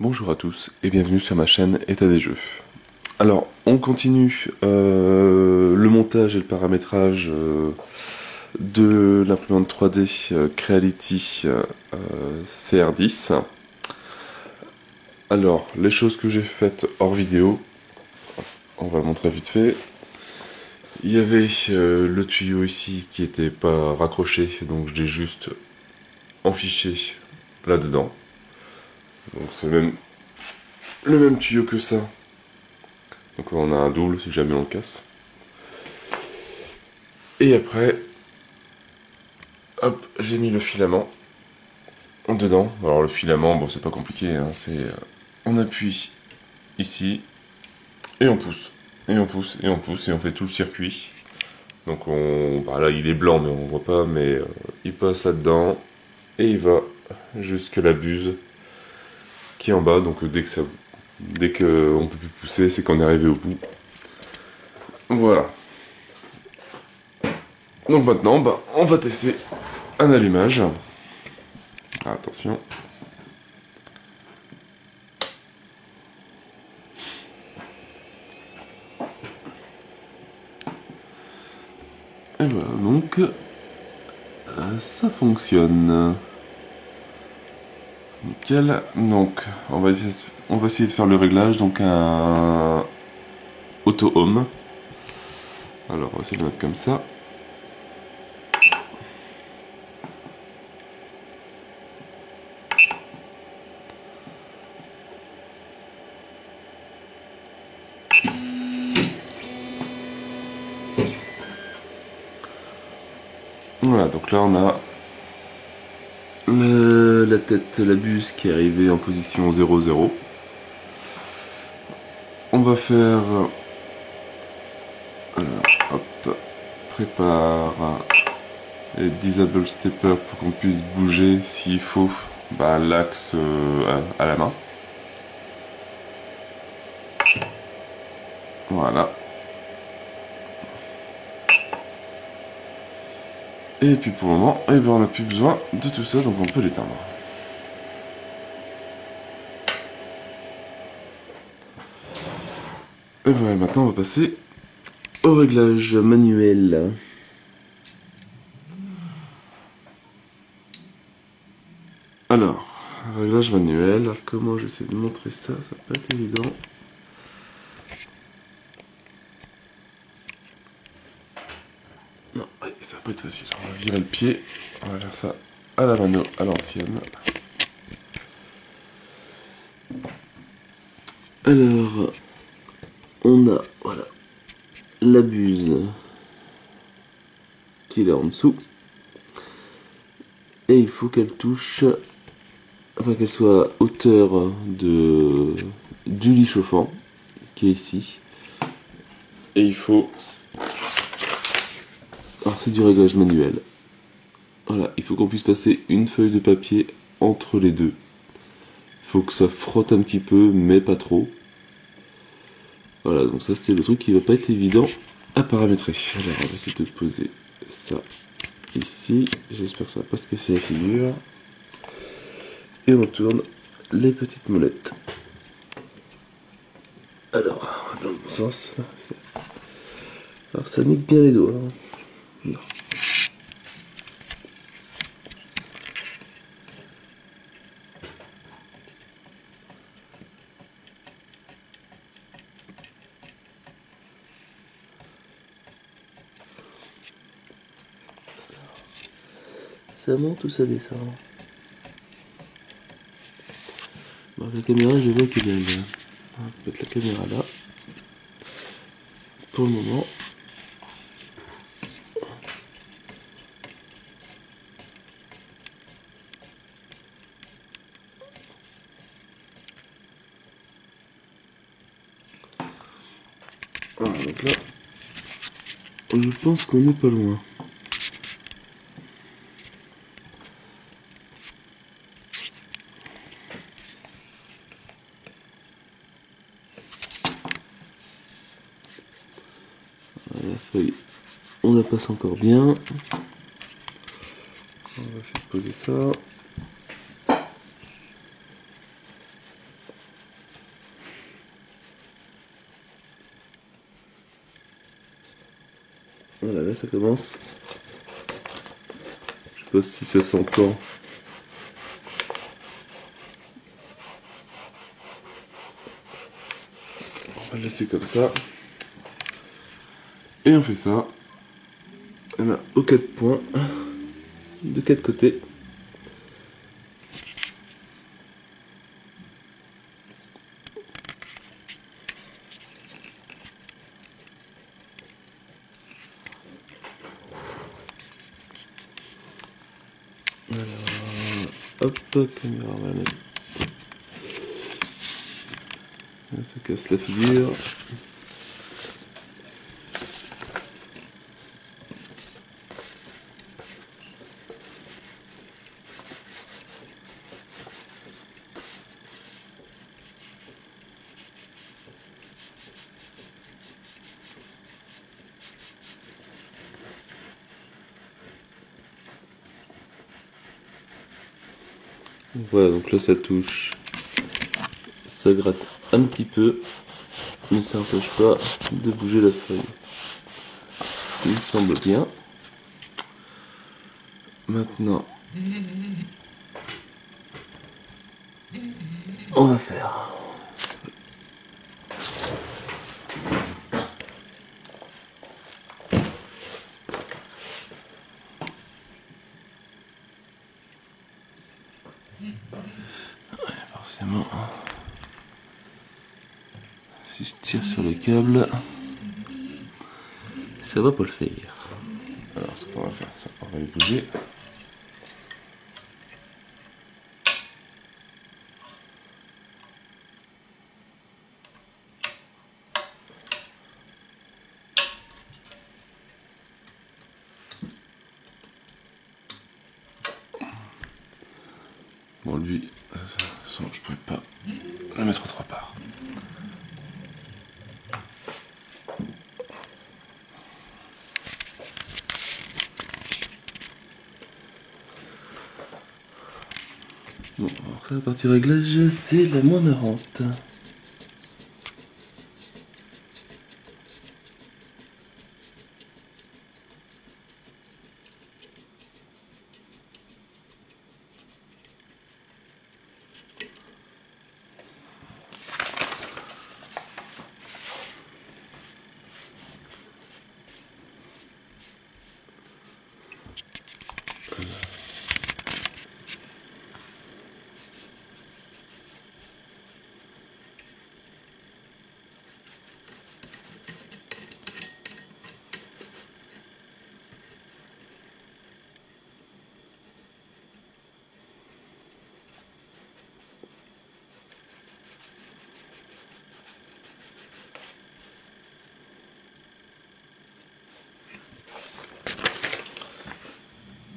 Bonjour à tous et bienvenue sur ma chaîne État des jeux. Alors, on continue le montage et le paramétrage de l'imprimante 3D Creality CR10. Alors, les choses que j'ai faites hors vidéo, on va le montrer vite fait. Il y avait le tuyau ici qui n'était pas raccroché, donc je l'ai juste enfiché là-dedans. Donc c'est le même tuyau que ça. Donc on a un double si jamais on le casse. Et après, hop, j'ai mis le filament dedans. Alors le filament, bon c'est pas compliqué, hein, c'est on appuie ici et on pousse. Et on pousse, et on pousse, et on fait tout le circuit. Donc bah là il est blanc mais on voit pas, mais il passe là-dedans et il va jusque la buse qui est en bas. Donc dès qu'on peut plus pousser, c'est qu'on est arrivé au bout. Voilà. Donc maintenant, bah, on va tester un allumage. Attention. Et voilà, donc ça fonctionne. Nickel. Donc, on va essayer de faire le réglage. Donc, un auto-home. Alors, on va essayer de le mettre comme ça. Voilà, donc là, on a la tête, la buse qui est arrivée en position 0,0. On va faire... Alors, hop, prépare les disable stepper pour qu'on puisse bouger s'il faut bah, l'axe à la main. Voilà. Et puis pour le moment, eh ben, on n'a plus besoin de tout ça, donc on peut l'éteindre. Et voilà, maintenant on va passer au réglage manuel. Alors, réglage manuel, comment j'essaie de montrer ça, ça va pas être évident. Non, ouais, ça va pas être facile. On va virer le pied, on va faire ça à la mano, à l'ancienne. Alors, on a, voilà, la buse qui est là en dessous. Et il faut qu'elle touche, enfin qu'elle soit à hauteur du lit chauffant, qui est ici. Et il faut... Alors c'est du réglage manuel. Voilà, il faut qu'on puisse passer une feuille de papier entre les deux. Il faut que ça frotte un petit peu, mais pas trop. Voilà, donc ça c'est le truc qui va pas être évident à paramétrer. Alors on va essayer de poser ça ici. J'espère que ça va pas se casser la figure. Et on tourne les petites molettes. Alors, dans le bon sens. Alors ça nique bien les doigts. Non. Ça monte ou ça descend? Bon, la caméra, je vois qu'elle est là. On va mettre la caméra là. Pour le moment. Voilà, donc là, je pense qu'on n'est pas loin. La feuille, on la passe encore bien. On va essayer de poser ça. Voilà, là ça commence. Je sais pas si ça s'entend. On va le laisser comme ça. Et on fait ça. Et ben, aux 4 points. De 4 côtés. Alors, hop, caméraman. On se casse la figure. Voilà, donc là ça touche, ça gratte un petit peu, mais ça n'empêche pas de bouger la feuille. Il me semble bien. Maintenant, on va faire. Ouais, forcément. Si je tire sur le câble, ça va pas le faire. Alors ce qu'on va faire, ça, on va les bouger. Bon lui, de toute façon, je pourrais pas le mettre aux 3 parts. Bon, alors ça, la partie réglage, c'est la moins marrante.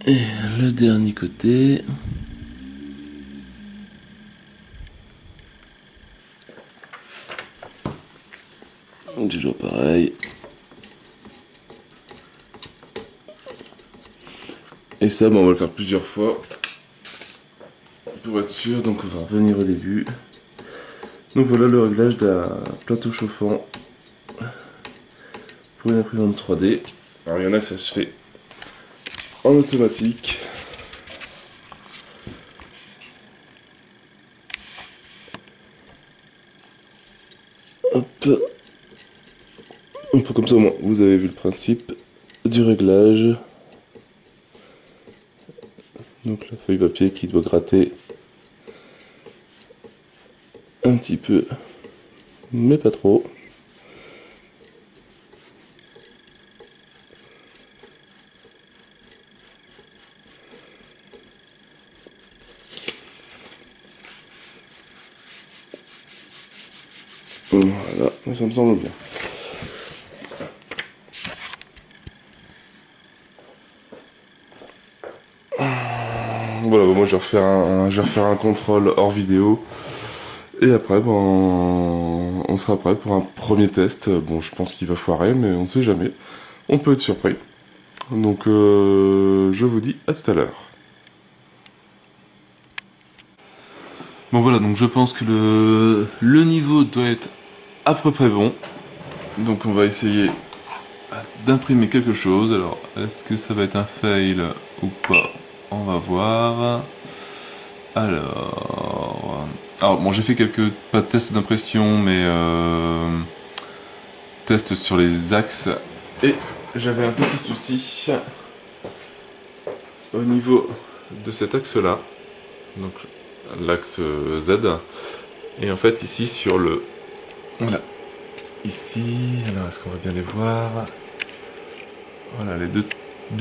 Et le dernier côté. Toujours pareil. Et ça, on va le faire plusieurs fois. Pour être sûr, donc on va revenir au début. Donc voilà le réglage d'un plateau chauffant pour une imprimante 3D. Alors il y en a que ça se fait en automatique. Hop. Un peu comme ça, au moins, vous avez vu le principe du réglage. Donc la feuille papier qui doit gratter un petit peu, mais pas trop. Voilà, ça me semble bien. Voilà, moi je vais refaire un contrôle hors vidéo. Et après, on sera prêt pour un premier test. Bon, je pense qu'il va foirer, mais on ne sait jamais. On peut être surpris. Donc, je vous dis à tout à l'heure. Bon voilà, donc je pense que le niveau doit être à peu près bon. Donc on va essayer d'imprimer quelque chose. Alors, est-ce que ça va être un fail ou pas? On va voir. Alors bon, j'ai fait quelques, pas de tests d'impression, mais tests sur les axes. Et j'avais un petit souci au niveau de cet axe-là. Donc, l'axe Z. Et en fait, ici, sur le... Voilà. Ici, alors est-ce qu'on va bien les voir? Voilà, les deux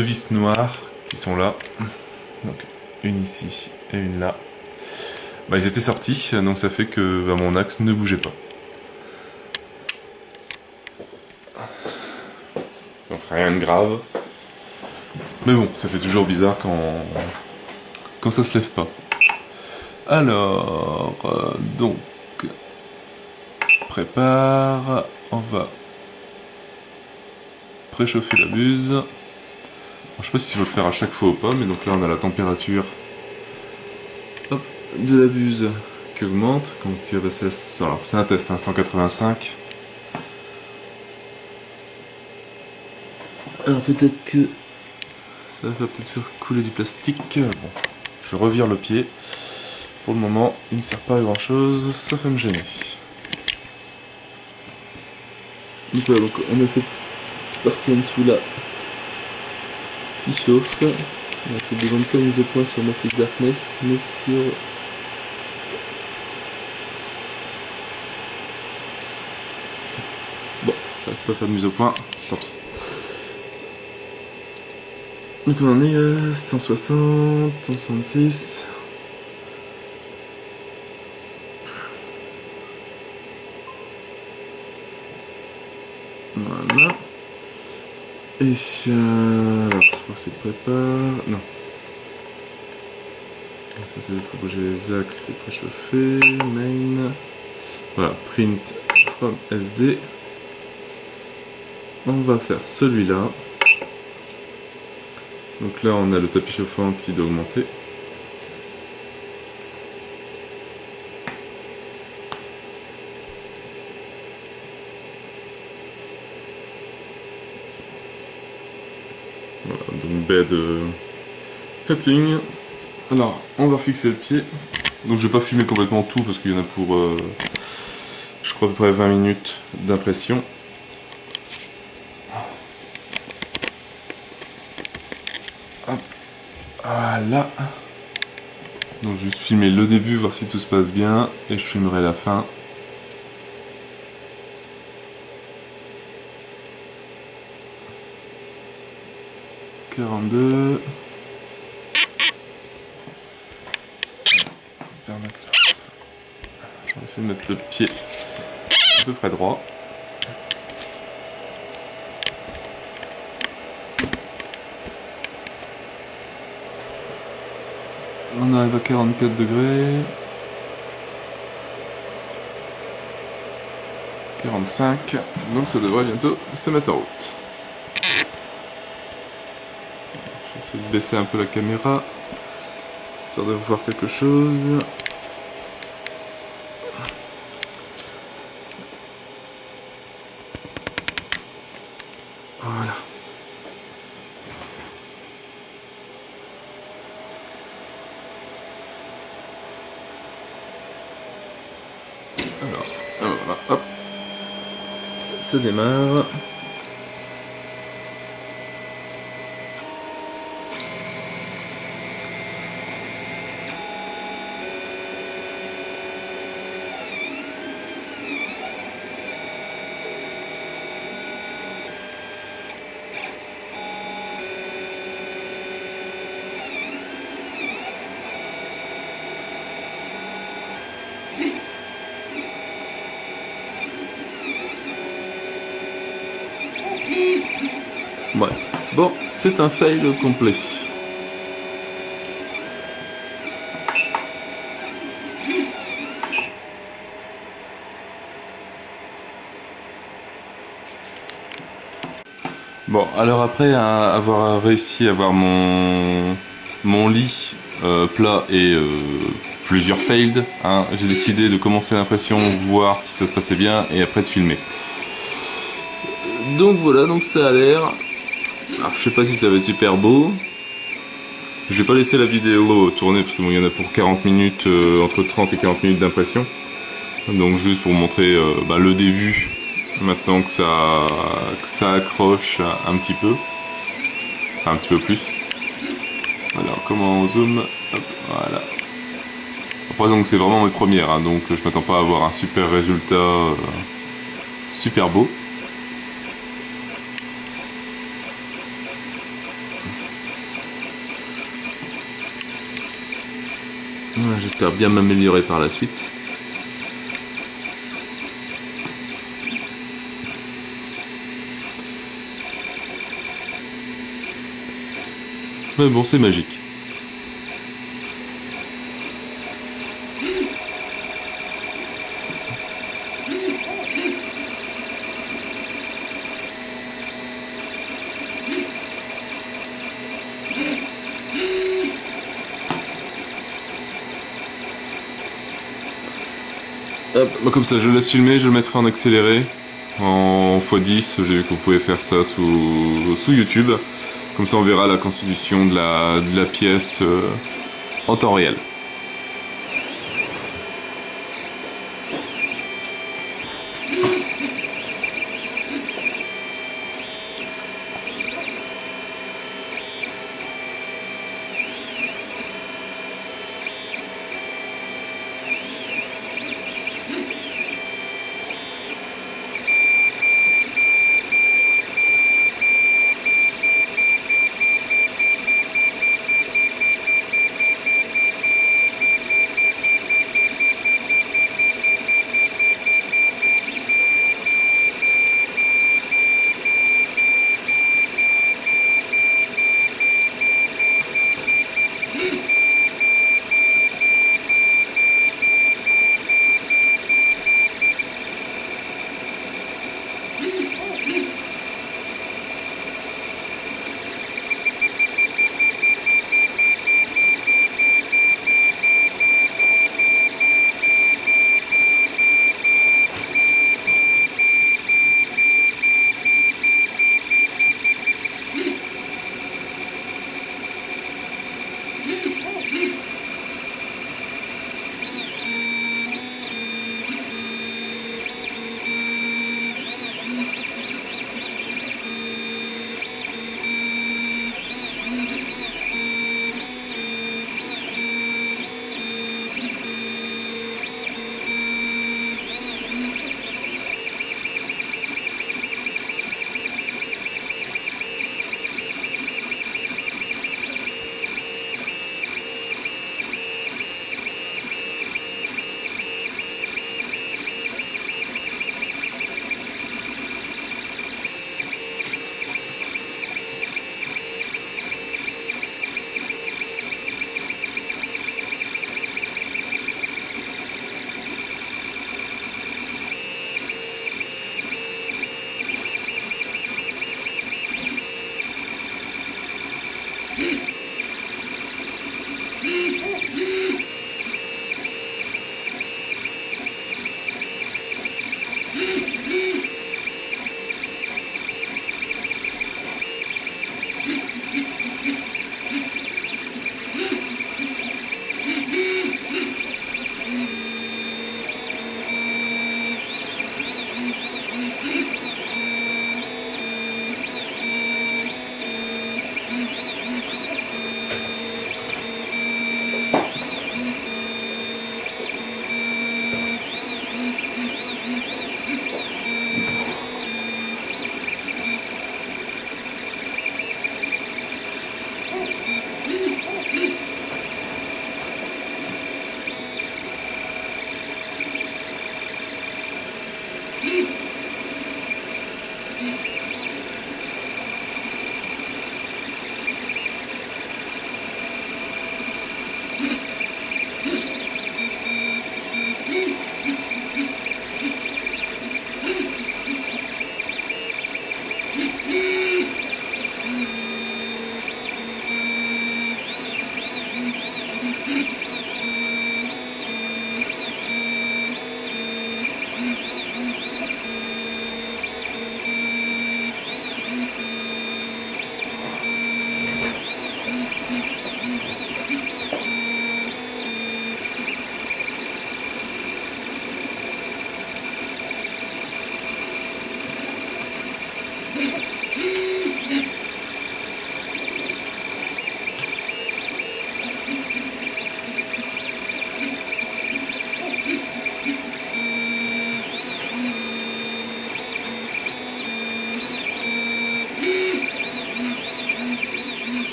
vis noires qui sont là. Donc, une ici et une là. Bah, ils étaient sortis, donc ça fait que bah, mon axe ne bougeait pas. Donc rien de grave. Mais bon, ça fait toujours bizarre quand ça se lève pas. Alors, donc, prépare, on va préchauffer la buse. Alors, je sais pas si je vais le faire à chaque fois ou pas, mais donc là on a la température de la buse qui augmente, donc qui va passer à... Alors c'est un test, hein, 185. Alors peut-être que ça va peut-être faire couler du plastique. Bon, je revire le pied. Pour le moment, il me sert pas à grand chose, sauf à me gêner. Donc voilà, donc on a cette partie en dessous là qui chauffe. Je ne demande pas une mise au point sur Massive Darkness, mais sur... Bon, je ne pas faire de mise au point, tant pis. Donc on en est à 160, 166. Voilà. Et alors, je crois que c'est prépare. Non. Donc ça, il faut bouger les axes, c'est préchauffé. Main. Voilà, print from SD. On va faire celui-là. Donc là, on a le tapis chauffant qui doit augmenter. Voilà, donc bed cutting. Alors, on va fixer le pied. Donc je vais pas filmer complètement tout parce qu'il y en a pour, je crois à peu près 20 minutes d'impression. Hop, voilà. Donc juste filmer le début, voir si tout se passe bien, et je filmerai la fin. « 42... » On va essayer de mettre le pied à peu près droit. On arrive à 44 degrés. 45. Donc ça devrait bientôt se mettre en route. Je vais essayer de baisser un peu la caméra, histoire de voir quelque chose. Voilà. Alors, voilà, hop. Ça démarre. Ouais. Bon, c'est un fail complet. Bon, alors après avoir réussi à avoir mon lit plat et plusieurs failed, hein, j'ai décidé de commencer l'impression, voir si ça se passait bien et après de filmer. Donc voilà, donc ça a l'air. Alors je sais pas si ça va être super beau. Je vais pas laisser la vidéo tourner parce qu'il y en a pour 40 minutes, entre 30 et 40 minutes d'impression. Donc juste pour montrer le début, maintenant que ça accroche un petit peu. Enfin, un petit peu plus. Alors comment on zoom? Hop, voilà. Après donc c'est vraiment mes premières, hein, donc je m'attends pas à avoir un super résultat super beau. J'espère bien m'améliorer par la suite. Mais bon, c'est magique. Hop, comme ça, je le laisse filmer, je le mettrai en accéléré, en x10. J'ai vu que vous pouvez faire ça sous YouTube. Comme ça, on verra la constitution de la pièce en temps réel.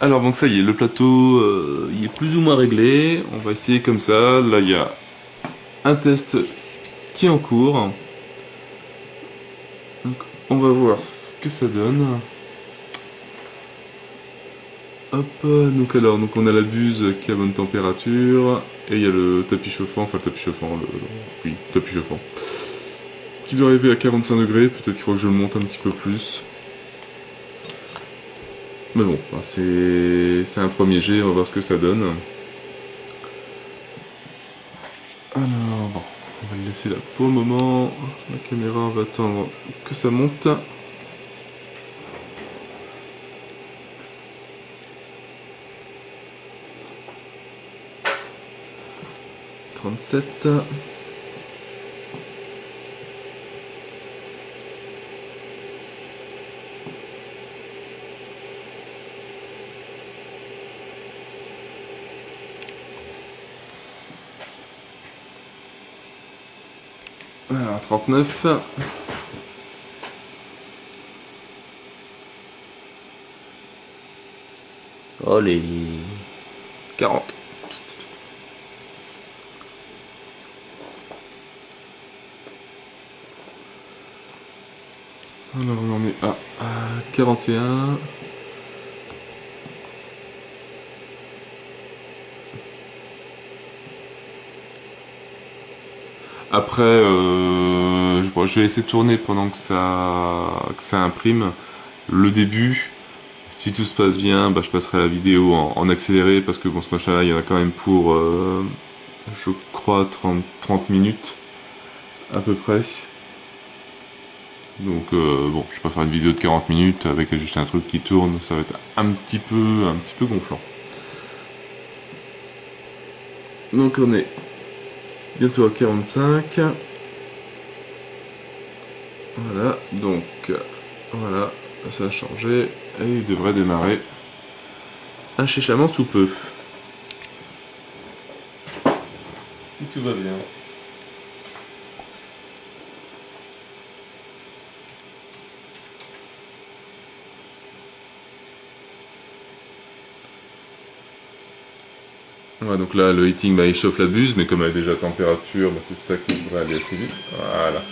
Alors donc ça y est, le plateau il est plus ou moins réglé. On va essayer comme ça. Là il y a un test qui est en cours. Donc on va voir ce que ça donne. Hop, donc alors donc on a la buse qui est à bonne température. Et il y a le tapis chauffant, enfin le tapis chauffant, oui, tapis chauffant. Qui doit arriver à 45 degrés, peut-être qu'il faut que je le monte un petit peu plus. Mais bon, c'est un premier jet, on va voir ce que ça donne. Alors, bon, on va le laisser là pour le moment. La caméra va attendre que ça monte. « 37. Alors, 39. Allez. 40. Alors, on en est à 41. Après, je vais laisser tourner pendant que ça imprime. Le début, si tout se passe bien, bah, je passerai la vidéo en accéléré parce que bon, ce machin-là, il y en a quand même pour, je crois, 30 minutes à peu près. Donc bon, je vais pas faire une vidéo de 40 minutes avec juste un truc qui tourne, ça va être un petit peu gonflant. Donc on est bientôt à 45. Voilà, donc voilà, ça a changé et il devrait démarrer incessamment sous peu. Si tout va bien. Ouais, donc là le heating bah, il chauffe la buse, mais comme elle est déjà à température, bah, c'est ça qui devrait aller assez vite. Voilà.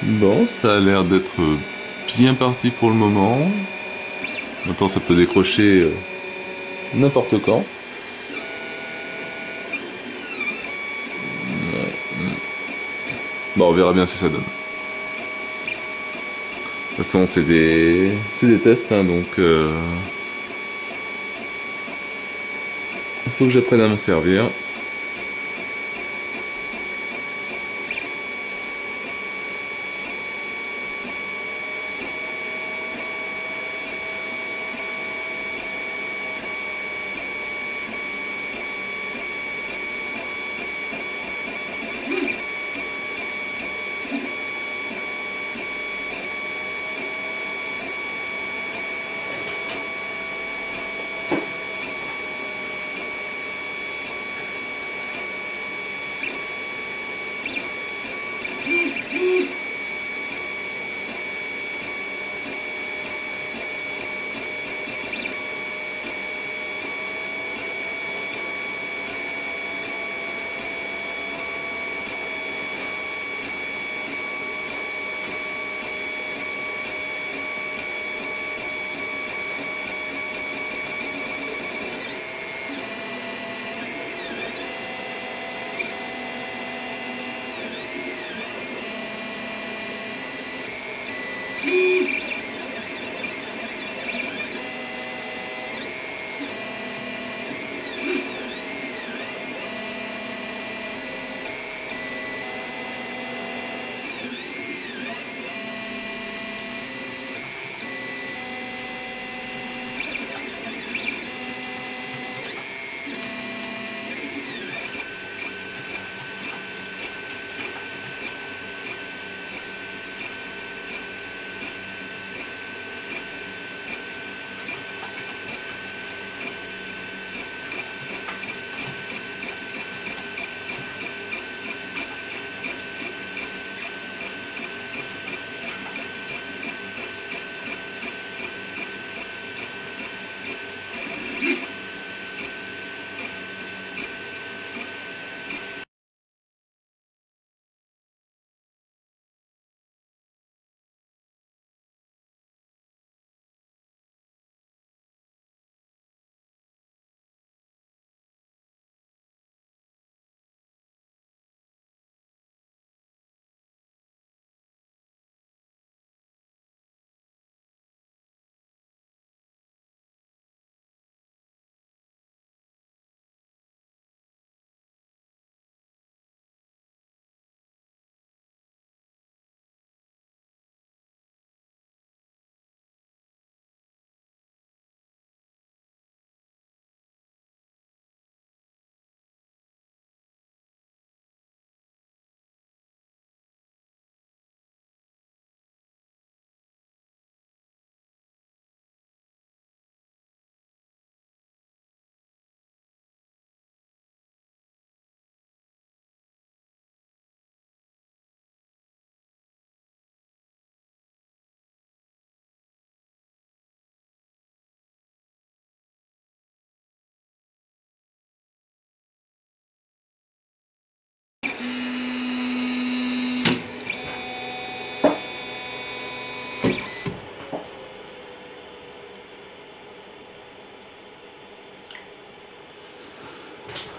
Bon, ça a l'air d'être bien parti pour le moment. Maintenant, ça peut décrocher n'importe quand. Bon, on verra bien ce que ça donne. De toute façon, c'est des tests, hein, donc il faut que j'apprenne à m'en servir.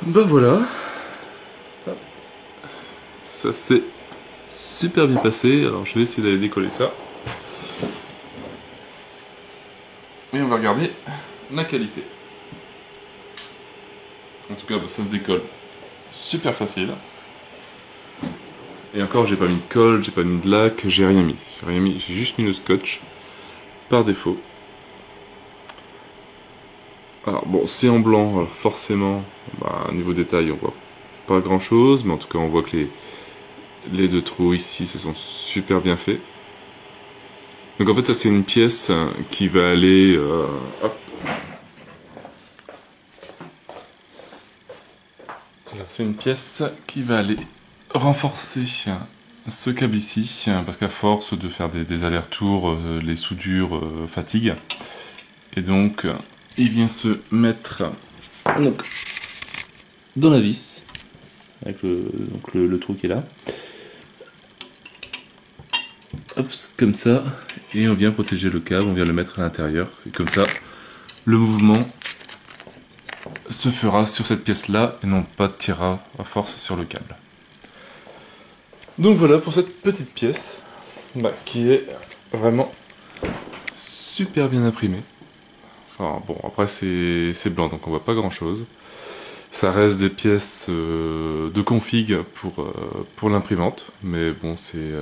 Bah voilà. Ça s'est super bien passé. Alors je vais essayer d'aller décoller ça. Et on va regarder la qualité. En tout cas, bah, ça se décolle super facile. Et encore, j'ai pas mis de colle, j'ai pas mis de lac, j'ai rien mis. J'ai juste mis le scotch par défaut. Alors bon, c'est en blanc, alors forcément, bah, niveau détail, on voit pas grand chose, mais en tout cas, on voit que les deux trous ici se sont super bien faits. Donc en fait, ça c'est une pièce qui va aller... hop. C'est une pièce qui va aller renforcer ce câble ici, parce qu'à force de faire des allers-retours, les soudures fatiguent. Et donc, il vient se mettre donc, dans la vis, avec le trou qui est là. Hop, comme ça, et on vient protéger le câble, on vient le mettre à l'intérieur, et comme ça, le mouvement se fera sur cette pièce-là, et non pas tirera à force sur le câble. Donc voilà pour cette petite pièce, qui est vraiment super bien imprimée. Enfin bon, après c'est blanc, donc on voit pas grand-chose. Ça reste des pièces de config pour l'imprimante, mais bon, c'est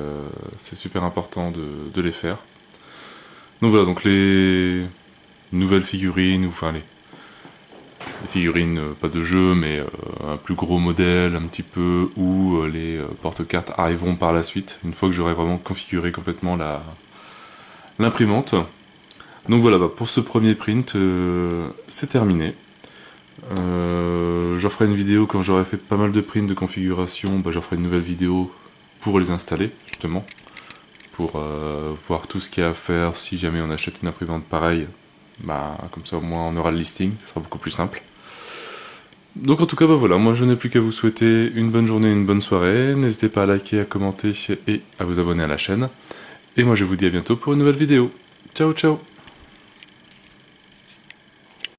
super important de les faire. Donc voilà, donc les nouvelles figurines, ou enfin les figurines, pas de jeu, mais un plus gros modèle un petit peu, ou les porte-cartes arriveront par la suite, une fois que j'aurai vraiment configuré complètement l'imprimante. Donc voilà, pour ce premier print, c'est terminé. J'en ferai une vidéo quand j'aurai fait pas mal de prints de configuration, j'en ferai une nouvelle vidéo pour les installer, justement, pour voir tout ce qu'il y a à faire si jamais on achète une imprimante pareille. Comme ça au moins on aura le listing, ça sera beaucoup plus simple. Donc en tout cas voilà, moi je n'ai plus qu'à vous souhaiter une bonne journée, une bonne soirée, n'hésitez pas à liker, à commenter et à vous abonner à la chaîne. Et moi je vous dis à bientôt pour une nouvelle vidéo. Ciao ciao.